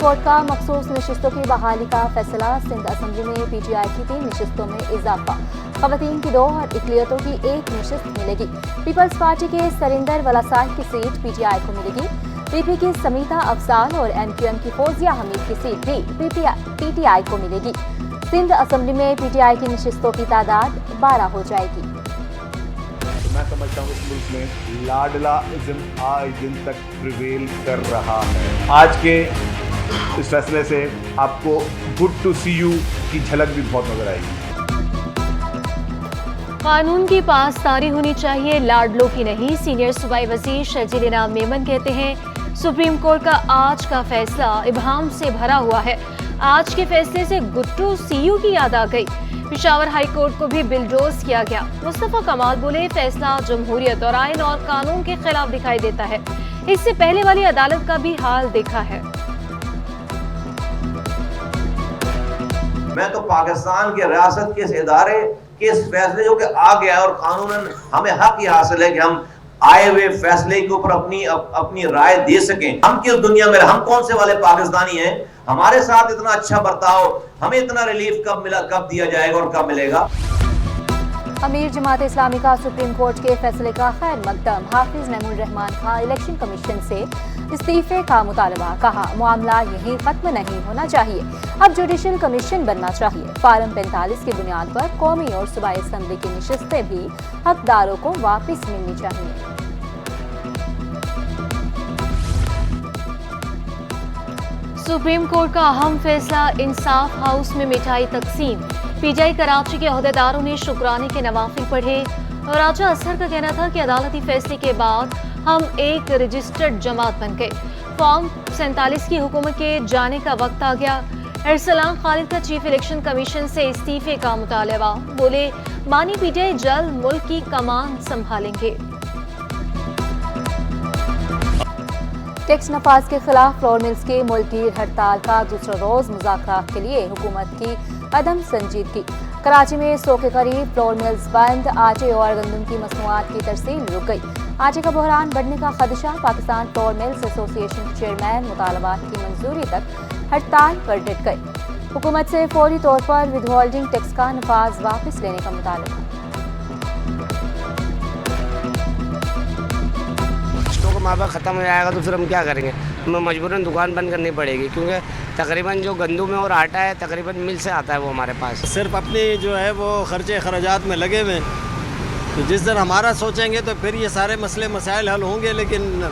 Court का मखसूस नशिस्तों की बहाली का फैसला। सिंध असम्बली में पीटीआई की 3 नशिस्तों में इजाफा। खवातीन की 2 और इकलियतों की 1 नशिस्त मिलेगी। पीपल्स पार्टी के सरिंदर वलासाई की सीट पीटीआई को मिलेगी। पीपी की समीता अफजाल और एमक्यूएम की फौजिया हमीद की सीट भी पीटीआई को मिलेगी। सिंध असम्बली में पीटीआई की नशिस्तों की तादाद 12 हो जाएगी। मैं समझता हूँ इस मुल्क में लाडलाइज्म आज दिन तक प्रिवेल कर रहा है। आज के इस फैसले से आपको गुड टू सी यू की झलक भी बहुत नजर आएगी। कानून की पासदारी होनी चाहिए, लाडलों की नहीं। सीनियर सूबाई वजीर शर्जील इनाम मेमन कहते हैं सुप्रीम कोर्ट का आज का फैसला इबहम से भरा हुआ है। आज के फैसले से गुड टू सी यू की याद आ गई। पेशावर हाई कोर्ट को भी बिलडोज किया गया। मुस्तफा कमाल बोले फैसला जमहूरियत और आइन और कानून के खिलाफ दिखाई देता है। इससे पहले वाली अदालत का भी हाल देखा है। मैं तो पाकिस्तान के रियासत के इस इदारे के इस फैसले जो कि आ गया और कानूनन हमें हक ये हासिल है कि हम आए हुए फैसले के ऊपर अपनी राय दे सकें। हम किस दुनिया में, हम कौन से वाले पाकिस्तानी हैं? हमारे साथ इतना अच्छा बर्ताव, हमें इतना रिलीफ कब दिया जाएगा और कब मिलेगा? अमीर जमात इस्लामी का सुप्रीम कोर्ट के फैसले का खैर मकदम। हाफिज नईमुर रहमान का इलेक्शन कमीशन से इस्तीफे का मुतालबा। कहा मामला यहीं खत्म नहीं होना चाहिए, अब जुडिशल कमीशन बनना चाहिए। फार्म 45 की बुनियाद पर कौमी और सूबाई असम्बली की नशिस्तें भी हकदारों को वापस मिलनी चाहिए। सुप्रीम कोर्ट का अहम फैसला। इंसाफ हाउस में मिठाई तकसीम। पीटीआई कराची के अहदेदारों ने शुक्राने के नवाफिल पढ़े। राजा असर का कहना था कि अदालती फैसले के बाद हम एक रजिस्टर्ड जमात बन गए। फॉर्म 47 की हुकूमत के जाने का वक्त आ गया। अरसलान खालिद का चीफ इलेक्शन कमीशन से इस्तीफे का मुतालबा। बोले मानी पीटीआई जल्द मुल्क की कमान संभालेंगे। टैक्स नफाज के खिलाफ फ्लोर मिल्स की मुल्की हड़ताल का दूसरा रोज मुज़ाकरात के लिए हुकूमत की अदम संजीदगी। कराची में 100 के करीब फ्लोर मिल्स बंद। आटे और गंदम की मसनूआत की तरसील रुक गई। आटे का बहरान बढ़ने का खदशा। पाकिस्तान फ्लोर मिल्स एसोसिएशन के चेयरमैन मुतालबात की मंजूरी तक हड़ताल पर डट गए। हुकूमत से फौरी तौर पर विदहोल्डिंग टैक्स का नफाज वापस लेने का मुतालबा। माबा ख़त्म हो जाएगा तो फिर हम क्या करेंगे? हमें मजबूरन दुकान बंद करनी पड़ेगी, क्योंकि तकरीबन जो गंदम और आटा है तकरीबन मिल से आता है वो हमारे पास। सिर्फ अपनी जो है वो खर्चे खराजात में लगे हुए, तो जिस दिन हमारा सोचेंगे तो फिर ये सारे मसले मसाइल हल होंगे, लेकिन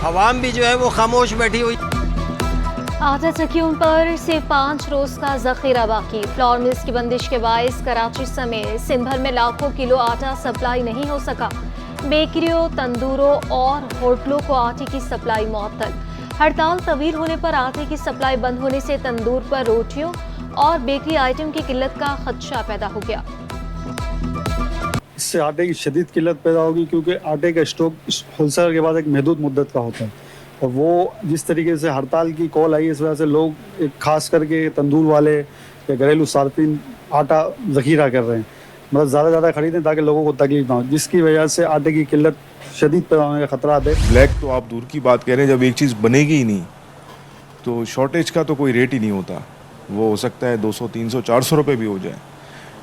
अवाम भी जो है वो खामोश बैठी हुई। आटा चक्कियों पर सिर्फ 5 रोज का जखीरा बाकी। फ्लोर मिल्स की बंदिश के बायस कराची समेत सिंध भर में लाखों किलो आटा सप्लाई नहीं हो सका। बेकरियों, तंदूरों और होटलों को आटे की सप्लाई मुअत्तल। हड़ताल तवील होने पर आटे की सप्लाई बंद होने से तंदूर पर रोटियों और बेकरी आइटम की किल्लत का खदशा पैदा हो गया। इससे आटे की शदीद किल्लत पैदा होगी, क्योंकि आटे का स्टॉक होलसेलर के पास एक महदूद मुद्दत का होता है, और वो जिस तरीके से हड़ताल की कॉल आई, इस वजह से लोग खास करके तंदूर वाले या घरेलू सार्फिन आटा ज़ख़ीरा कर रहे हैं, मतलब ज़्यादा खरीदें ताकि लोगों को तकलीफ ना हो, जिसकी वजह से आटे की किल्लत शदीद पैदा होने का खतरा है। ब्लैक तो आप दूर की बात कह रहे हैं, जब एक चीज़ बनेगी ही नहीं तो शॉर्टेज का तो कोई रेट ही नहीं होता। वो हो सकता है 200, 300, 400 रुपये भी हो जाए,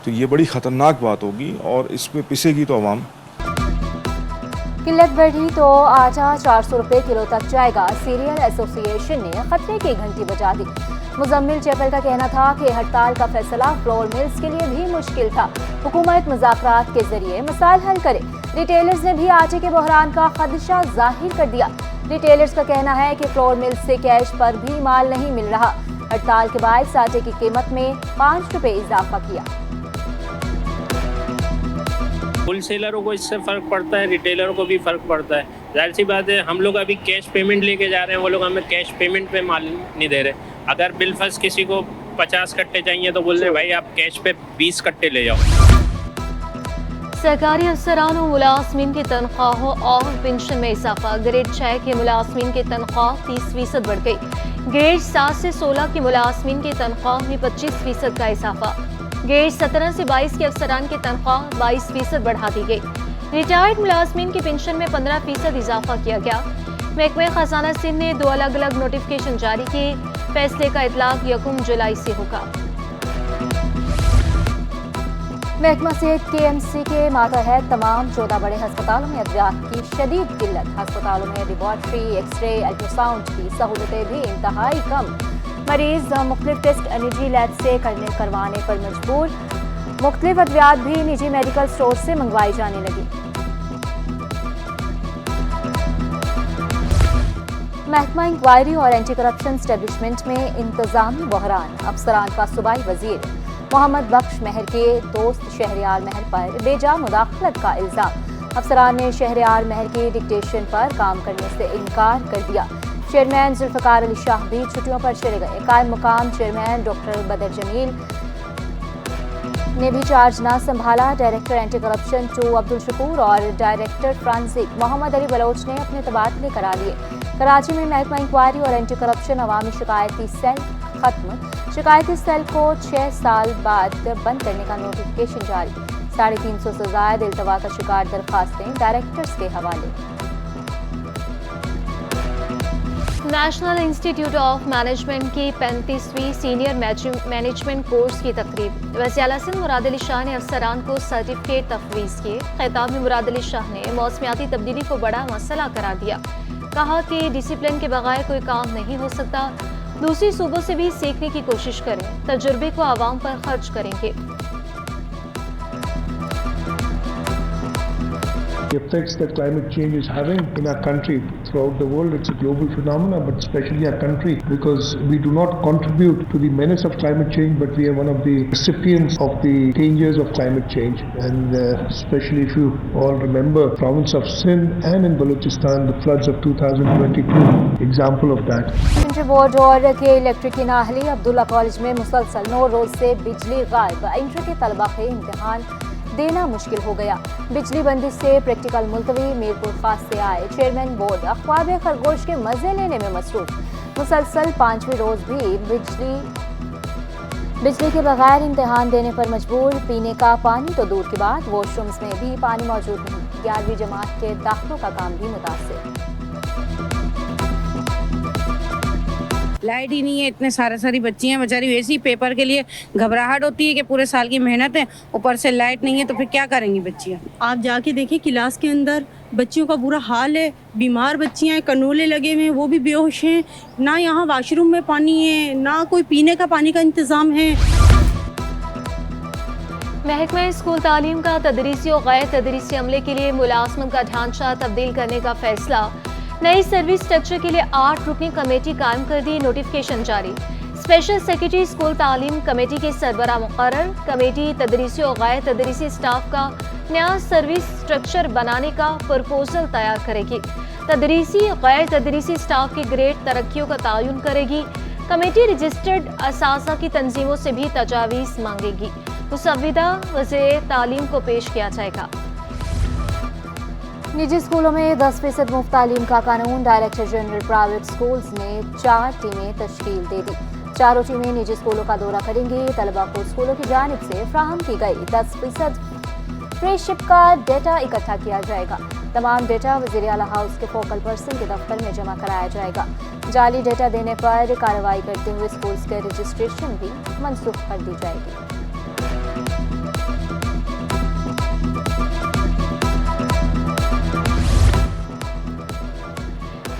तो ये बड़ी ख़तरनाक बात होगी और इस पर पिसेगी तो आवाम। किल्लत बढ़ी तो आटा 400 रुपये किलो तक जाएगा। सीरियल एसोसिएशन ने खतरे की घंटी बजा दी। मुजम्मिल चैपल का कहना था कि हड़ताल का फैसला फ्लोर मिल्स के लिए भी मुश्किल था। हुकूमत मुज़ाकरात के जरिए मसाइल हल करे। रिटेलर्स ने भी आटे के बहरान का खदशा जाहिर कर दिया। रिटेलर्स का कहना है कि फ्लोर मिल्स से कैश पर भी माल नहीं मिल रहा। हड़ताल के बाद आटे की कीमत में 5 रुपये इजाफा किया। होलसेलरों को इससे फ़र्क पड़ता है, रिटेलरों को भी फ़र्क पड़ता है। जाहिर सी बात है, हम लोग अभी कैश पेमेंट लेके जा रहे हैं, वो लोग हमें कैश पेमेंट पे माल नहीं दे रहे। अगर बिलफर्ज किसी को 50 कट्टे चाहिए तो बोल रहे भाई आप कैश पे 20 कट्टे ले जाओ। सरकारी अफसरान और मुलाजमीन की तनख्वाहों और पेंशन में इजाफा। ग्रेड 6 के मुलाजमीन की तनख्वाह 30% बढ़ गई। ग्रेड 7 से 16 की मुलाजमीन की तनख्वाह में 25% का इजाफा। ग्रेड 17 से 22 के अफसरान की तनख्वाह 22% बढ़ा दी गई। रिटायर्ड मुलाजमीन की पेंशन में 15% इजाफा किया गया। महकमे खजाना सिंध ने 2 अलग अलग नोटिफिकेशन जारी किए। फैसले का इतलाक 1 जुलाई से होगा। महकमा सेहत KMC के मातहत तमाम 14 बड़े अस्पतालों में अद्वियात की शदीद किल्लत। अस्पतालों में लेबॉर्ट्री, एक्सरे, अल्ट्रासाउंड की सहूलतें भी इंतहाई कम। मरीज मुख्तलिफ टेस्ट निजी लैब से करवाने पर मजबूर। मुख्तलिफ अद्वियात भी निजी मेडिकल स्टोर से मंगवाई जाने लगी। महकमा इंक्वायरी और एंटी करप्शन स्टैब्लिशमेंट में इंतजामी बहरान। अफसरान का सूबाई वजीर मोहम्मद बख्श महर के दोस्त शहरयार महर पर बेजा मुदाखलत का इल्जाम। अफसरान ने शहरयार महर की डिक्टेशन पर काम करने से इनकार कर दिया। चेयरमैन जुल्फकार अली शाह भी छुट्टियों पर चले गए। कायम मुकाम चेयरमैन डॉक्टर बदर जमील ने भी चार्ज न संभाला। Director anti corruption 2 Abdul Shakoor और डायरेक्टर फ्रांसिक मोहम्मद अली बलोच ने अपने तबादले करा लिए। कराची में महकमा इंक्वायरी और एंटी करप्शन अवामी शिकायती सेल खत्म। शिकायती सेल को 6 साल बाद बंद करने का नोटिफिकेशन जारी। 350 से ज्यादा इल्तवा का शिकार दरखास्तें डायरेक्टर्स के हवाले। नेशनल इंस्टीट्यूट ऑफ मैनेजमेंट की 35वीं सीनियर मैनेजमेंट कोर्स की तकरीब। वज़ीर आला सिंध मुराद अली शाह ने अफसरान को सर्टिफिकेट तफवीज़ किए। खिताब में मुराद अली शाह ने मौसमियाती तब्दीली को बड़ा मसला करार दिया। कहा कि डिसिप्लिन के बगैर कोई काम नहीं हो सकता। दूसरी सूबों से भी सीखने की कोशिश करें। तजुर्बे को आवाम पर खर्च करेंगे। The effects that climate change is having in our country throughout the world, it's a global phenomenon, but especially our country, because we do not contribute to the menace of climate change, but we are one of the recipients of the dangers of climate change. And especially if you all remember, province of Sindh and in Balochistan, the floods of 2022, example of that. Inter board और के electric की नाहली। Abdullah college में मुसलसल 9 रोज से बिजली गायब। Inter के तलबा के इम्तिहान देना मुश्किल हो गया। बिजली बंदी से प्रैक्टिकल मुलतवी। मीरपुर खास से आए चेयरमैन बोर्ड अख्वाब खरगोश के मजे लेने में मसरूफ। मुसलसल 5वीं रोज भी बिजली के बगैर इम्तिहान देने पर मजबूर। पीने का पानी तो दूर की बात, वॉशरूम्स में भी पानी मौजूद नहीं। 11वीं जमात के दाखिलों का काम भी मुतासिर। लाइट ही नहीं है, इतने सारी बच्ची हैं बेचारी, वैसे ही पेपर के लिए घबराहट होती है कि पूरे साल की मेहनत है, ऊपर से लाइट नहीं है तो फिर क्या करेंगी बच्चियाँ। आप जाके देखें क्लास के अंदर बच्चियों का बुरा हाल है। बीमार बच्चियाँ हैं, कनोले लगे हुए हैं, वो भी बेहोश हैं। ना यहाँ वाशरूम में पानी है, ना कोई पीने का पानी का इंतज़ाम है। महकमा स्कूल तालीम का तदरीसी और गैर तदरीसी अमले के लिए मुलाजमत का ढांचा तब्दील करने का फैसला। नई सर्विस स्ट्रक्चर के लिए 8 रुकनी कमेटी कायम कर दी। नोटिफिकेशन जारी। स्पेशल सेक्रेटरी स्कूल तालीम कमेटी के सरबराह मुकर्रर। कमेटी तदरीसी और गैर तदरीसी स्टाफ का नया सर्विस स्ट्रक्चर बनाने का प्रपोजल तैयार करेगी। तदरीसी गैर तदरीसी स्टाफ के ग्रेड तरक्कियों का तयन करेगी। कमेटी रजिस्टर्ड असासा की तंजीमों से भी तजावीज़ मांगेगी। मुसव्विदा वज़ीर तालीम को पेश किया जाएगा। निजी स्कूलों में 10% मुफ्त तालीम का कानून। डायरेक्टर जनरल प्राइवेट स्कूल्स ने 4 टीमें तश्कील दे दी। चारों टीमें निजी स्कूलों का दौरा करेंगी। तलबा को स्कूलों की जानिब से फ्राहम की गई 10% फ्रीशिप का डेटा इकट्ठा किया जाएगा। तमाम डेटा वज़ीर आला हाउस के फोकल पर्सन के दफ्तर में जमा कराया जाएगा। जाली डेटा देने पर कार्रवाई करते हुए स्कूल्स के रजिस्ट्रेशन भी मनसूख कर दी जाएगी।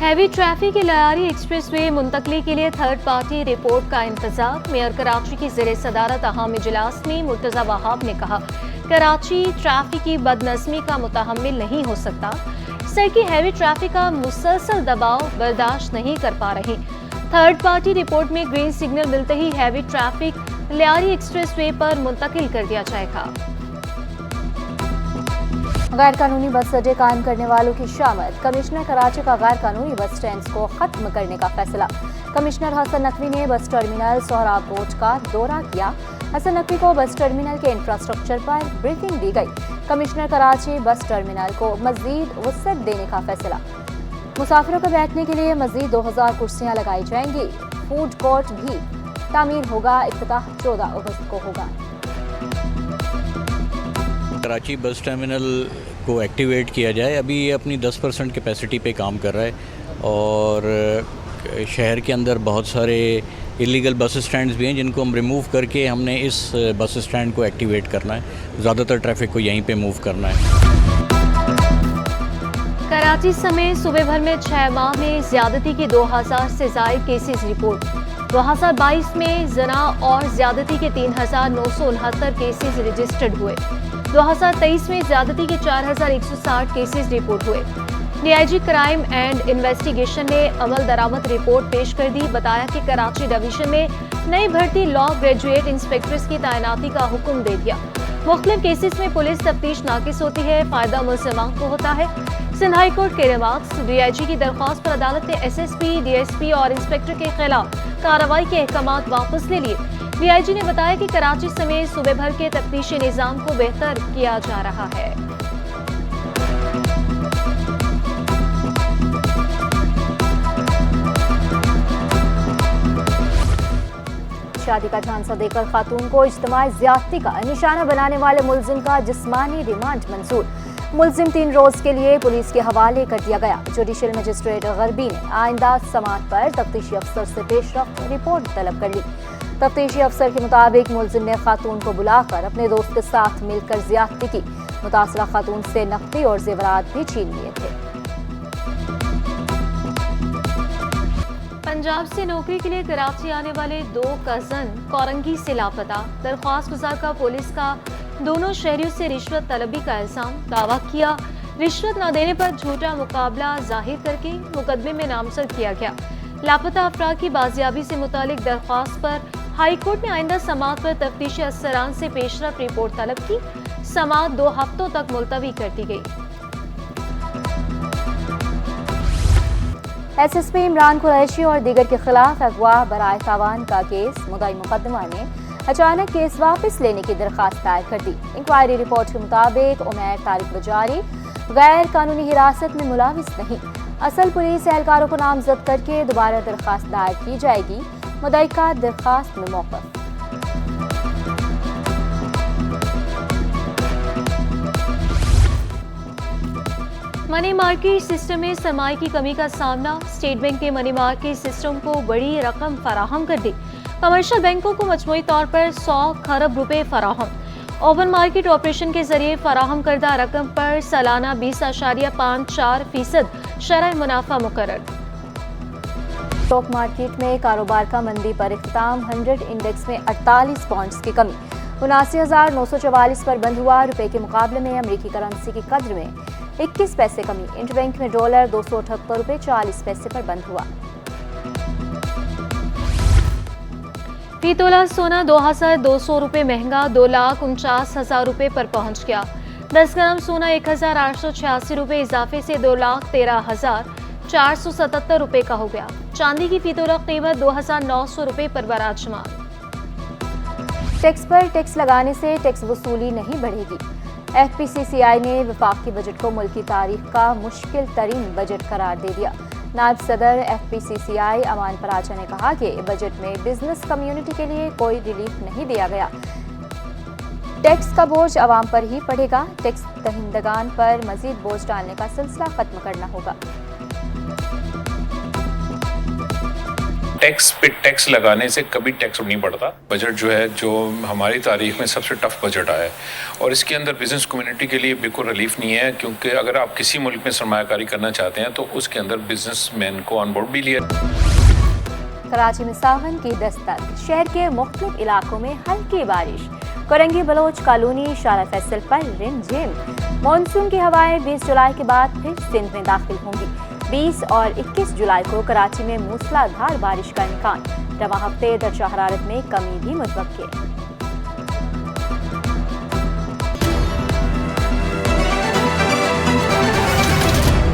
हैवी ट्रैफिक की लयारी एक्सप्रेसवे मुंतकली के लिए थर्ड पार्टी रिपोर्ट का इंतजार। मेयर कराची की ज़ेरे सदारत अहम इजलास में मुर्तज़ा वहाब ने कहा, कराची ट्रैफिक की बदनज़मी का मुतहम्मिल नहीं हो सकता। सड़क की हैवी ट्रैफिक का मुसलसल दबाव बर्दाश्त नहीं कर पा रही। थर्ड पार्टी रिपोर्ट में ग्रीन सिग्नल मिलते ही हैवी ट्रैफिक लयारी एक्सप्रेसवे पर मुंतकिल कर दिया जाएगा। गैर कानूनी बस अड्डे कायम करने वालों की शामत। कमिश्नर कराची का गैर कानूनी बस स्टैंड को खत्म करने का फैसला। कमिश्नर हसन नकवी ने बस टर्मिनल सोहराब रोड का दौरा किया। हसन नकवी को बस टर्मिनल के इंफ्रास्ट्रक्चर पर ब्रीफिंग दी गई। कमिश्नर कराची बस टर्मिनल को मजीद वसअत देने का फैसला। मुसाफिरों को बैठने के लिए मजीद 2000 कुर्सियां लगाई जाएंगी। फूड कोर्ट भी तामीर होगा। इफ्तिताह 14 अगस्त को होगा। कराची बस टर्मिनल को एक्टिवेट किया जाए। अभी ये अपनी 10% कैपेसिटी पे काम कर रहा है और शहर के अंदर बहुत सारे इलीगल बस स्टैंड्स भी हैं जिनको हम रिमूव करके हमने इस बस स्टैंड को एक्टिवेट करना है। ज़्यादातर ट्रैफिक को यहीं पे मूव करना है। कराची समेत सूबे भर में 6 माह में ज्यादती के 2000 से ज़ायद केसेस रिपोर्ट। 2022 में जना और ज्यादती के 3969 केसेस रजिस्टर्ड हुए। 2023 में ज्यादती के 4160 केसेस रिपोर्ट हुए। डीआईजी क्राइम एंड इन्वेस्टिगेशन ने अमल दरामद रिपोर्ट पेश कर दी। बताया कि कराची डिवीजन में नई भर्ती लॉ ग्रेजुएट इंस्पेक्टर्स की तैनाती का हुक्म दे दिया। मुख्तलिफ केसेस में पुलिस तफ्तीश नाकिस होती है, फायदा मुल्ज़िमान को होता है। सिंध हाई कोर्ट के रिमार्क्स। डीआईजी की दरख्वास्त पर अदालत ने एसएसपी, डीएसपी और इंस्पेक्टर के खिलाफ कार्रवाई के अहकामात वापस ले लिए। डीआईजी ने बताया कि कराची समेत सूबे भर के तफ्तीशी निज़ाम को बेहतर किया जा रहा है। शादी का झांसा देकर खातून को इज्तिमाई ज़्यादती का निशाना बनाने वाले मुलजिम का जिस्मानी रिमांड मंजूर। मुलजिम 3 रोज के लिए पुलिस के हवाले कर दिया गया। जुडिशल मजिस्ट्रेट गरबी ने आइंदा समाअत पर तफ्तीशी अफसर से पेशरफ्त रिपोर्ट तलब कर ली। तफ्तीशी अफसर के मुताबिक मुलजिम ने खातून को बुलाकर अपने दोस्त के साथ मिलकर ज़्यादती की। मुतासरा खातून से नकदी और जेवरात भी छीन लिए थे। पंजाब से नौकरी के लिए कराची आने वाले 2 कजन कोरंगी से लापता। दरख्वास्त गुजार का पुलिस का दोनों शहरियों से रिश्वत तलबी का इल्जाम। दावा किया रिश्वत न देने पर झूठा मुकाबला जाहिर करके मुकदमे में नामजद किया गया। लापता अफराद की बाजियाबी से मुतालिक दरख्वास्त पर हाई कोर्ट ने आइंदा समाअत पर तफ्तीशी अफसरान से पेशरफ रिपोर्ट तलब की। समाअत 2 हफ्तों तक मुलतवी कर दी गई। एसएसपी इमरान कुरैशी और दीगर के खिलाफ अगवा बराए तावान का केस। मुद्दई मुकदमा ने अचानक केस वापस लेने की दरखास्त दायर कर दी। इंक्वायरी रिपोर्ट के मुताबिक उमैर तारिक बजारी गैर कानूनी हिरासत में मुलविस नहीं। असल पुलिस एहलकारों को नामजद करके दोबारा दरखास्त दायर की जाएगी। मुद्दई का दरखास्त में मौक़िफ़। मनी मार्केट सिस्टम में सरमाए की कमी का सामना। स्टेट बैंक ने मनी मार्केट सिस्टम को बड़ी रकम फराहम कर दी। कमर्शियल बैंकों को मजमूई तौर पर 100 खरब रुपए फराहम। ओपन मार्केट ऑपरेशन के जरिए फराहम करदा रकम पर सालाना 20.54% शरह मुनाफा मुकर्रर। स्टॉक मार्केट में कारोबार का मंदी पर इख्तिताम। 100 इंडेक्स में 48 पॉइंट्स की कमी 79,944 पर बंद हुआ। रुपए के मुकाबले में अमरीकी करेंसी की कद्र में 21 पैसे कमी। इंटरबैंक में डॉलर 278 रुपए 40 पैसे पर बंद हुआ। फी तोला सोना 2,200 रुपए महंगा 2,49,000 रुपए पर पहुंच गया। 10 ग्राम सोना 1,886 रुपए इजाफे से 2,13,477 रुपए का हो गया। चांदी की फी तोला कीमत 2,900 रुपए पर बराजमान। टैक्स पर टैक्स लगाने से टैक्स वसूली नहीं बढ़ेगी। FPCCI ने वफाकी बजट को मुल्क की तारीख का मुश्किल तरीन बजट करार दे दिया। नायब सदर FPCCI अमान पराचा ने कहा कि बजट में बिजनेस कम्युनिटी के लिए कोई रिलीफ नहीं दिया गया। टैक्स का बोझ आवाम पर ही पड़ेगा। टैक्स दहिंदगान पर मजीद बोझ डालने का सिलसिला खत्म करना होगा। टैक्स पे टैक्स लगाने से कभी टैक्स नहीं बढ़ता। बजट जो है जो हमारी तारीख में सबसे टफ बजट आया है और इसके अंदर बिजनेस कम्युनिटी के लिए बिल्कुल रिलीफ नहीं है, क्योंकि अगर आप किसी मुल्क में सरमायाकारी करना चाहते हैं तो उसके अंदर बिजनेसमैन को ऑन बोर्ड भी लिया। कराची में सावन की दस्तक। शहर के मुख्तलिफ इलाकों में हल्की बारिश। कोरंगी बलोच कॉलोनी शारा फैसल पर रिमझिम। मानसून की हवाएं 20 जुलाई के बाद फिर सिंध में दाखिल होंगी। 20 और 21 जुलाई को कराची में मूसलाधार बारिश का इम्कान। रवां हफ्ते दर्जा हरारत में कमी भी मुतवक्के।